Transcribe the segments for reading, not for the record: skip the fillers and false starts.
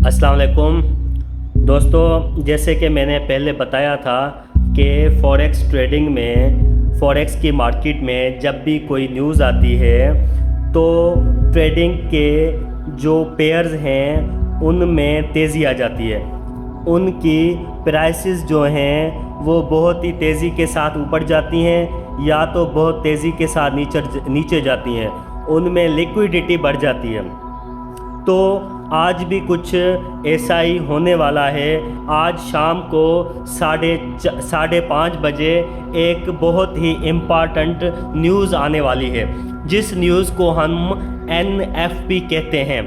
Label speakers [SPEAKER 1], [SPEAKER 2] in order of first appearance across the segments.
[SPEAKER 1] अस्सलाम वालेकुम दोस्तों, जैसे कि मैंने पहले बताया था कि फॉरेक्स ट्रेडिंग में, फॉरेक्स की मार्केट में जब भी कोई न्यूज़ आती है तो ट्रेडिंग के जो पेयर्स हैं उनमें तेज़ी आ जाती है। उनकी प्राइसेस जो हैं वो बहुत ही तेज़ी के साथ ऊपर जाती हैं या तो बहुत तेज़ी के साथ नीचे जाती हैं। उनमें लिक्विडिटी बढ़ जाती है। तो आज भी कुछ ऐसा ही होने वाला है। आज शाम को 5:30 बजे एक बहुत ही इम्पॉर्टेंट न्यूज़ आने वाली है, जिस न्यूज़ को हम NFP कहते हैं।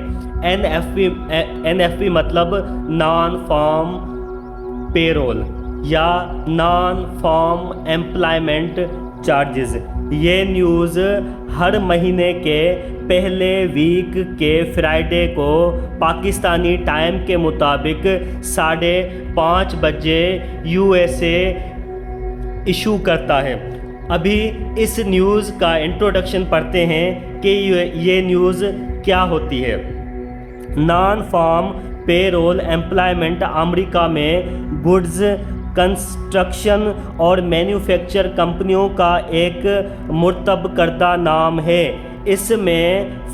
[SPEAKER 1] NFP मतलब नॉन फार्म पेरोल या नॉन फार्म एम्प्लॉयमेंट चार्जेस। ये न्यूज़ हर महीने के पहले वीक के फ्राइडे को पाकिस्तानी टाइम के मुताबिक 5:30 बजे USA इशू करता है। अभी इस न्यूज़ का इंट्रोडक्शन पढ़ते हैं कि ये न्यूज़ क्या होती है। Non farm payroll employment America में गुड्स, कंस्ट्रक्शन और मैन्युफैक्चर कंपनियों का एक मुर्तब करदा नाम है। इसमें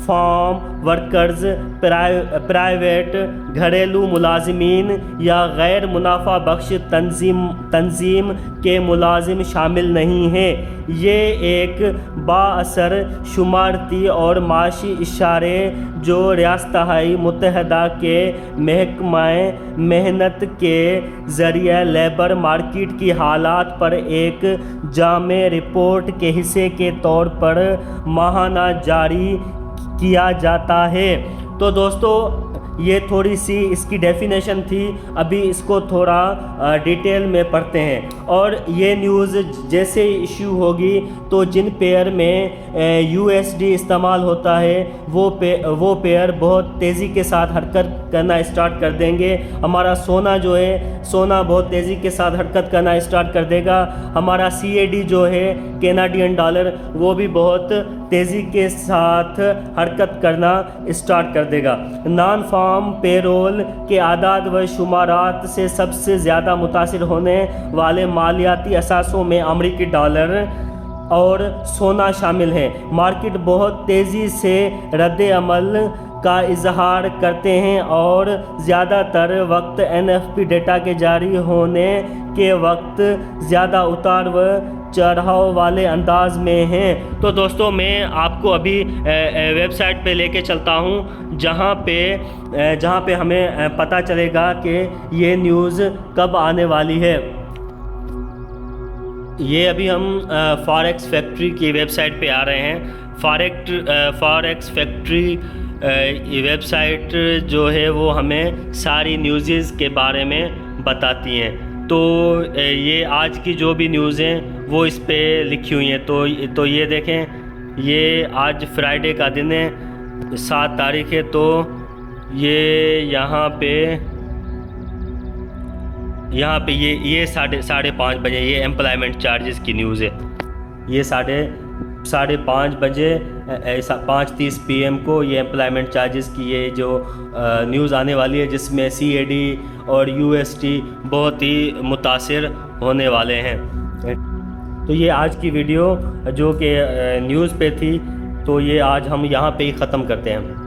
[SPEAKER 1] फार्म वर्कर्स, प्राइवेट घरेलू मुलाजिमीन या गैर मुनाफा बख्श तंजीम के मुलाजिम शामिल नहीं हैं। ये एक बाअसर शुमारती और माशी इशारे जो रियासत-ए मुत्तहिदा के महकमाए मेहनत के ज़रिए लेबर मार्केट की हालात पर एक जामे रिपोर्ट के हिस्से के तौर पर माहाना जारी किया जाता है। तो दोस्तों, ये थोड़ी सी इसकी डेफिनेशन थी। अभी इसको थोड़ा डिटेल में पढ़ते हैं। और ये न्यूज़ जैसे इशू होगी तो जिन पेयर में USD इस्तेमाल होता है वो पेयर बहुत तेज़ी के साथ हरकत करना स्टार्ट कर देंगे। हमारा सोना जो है, सोना बहुत तेज़ी के साथ हरकत करना स्टार्ट कर देगा। हमारा CAD जो है, कैनेडियन डॉलर, वो भी बहुत तेज़ी के साथ हरकत करना स्टार्ट कर देगा। नॉन फार्म पेरोल के आदाद व शुमारात से सबसे ज़्यादा मुतासिर होने वाले मालियाती असासों में अमेरिकी डॉलर और सोना शामिल हैं। मार्केट बहुत तेज़ी से रद्द-ए-अमल का इजहार करते हैं और ज़्यादातर वक्त NFP डेटा के जारी होने के वक्त ज़्यादा उतार व चढ़ाव वाले अंदाज में हैं। तो दोस्तों, मैं आपको अभी वेबसाइट पे लेके चलता हूँ जहाँ पे हमें पता चलेगा कि ये न्यूज़ कब आने वाली है। ये अभी हम फॉरेक्स फैक्ट्री की वेबसाइट पे आ रहे हैं। फॉरेक्स फैक्ट्री वेबसाइट जो है वो हमें सारी न्यूज़ के बारे में बताती हैं। तो ये आज की जो भी न्यूज़ हैं वो इस पे लिखी हुई हैं। तो ये देखें, ये आज फ्राइडे का दिन है, 7 तारीख है। तो ये यहाँ पे ये 5:30 बजे ये एम्प्लॉयमेंट चार्जेस की न्यूज़ है। ये 5:30 बजे 5:30 PM को ये एम्प्लॉयमेंट चार्जेस की ये जो न्यूज़ आने वाली है, जिसमें CAD और USD बहुत ही मुतासिर होने वाले हैं। तो ये आज की वीडियो जो कि न्यूज़ पे थी, तो ये आज हम यहाँ पे ही ख़त्म करते हैं।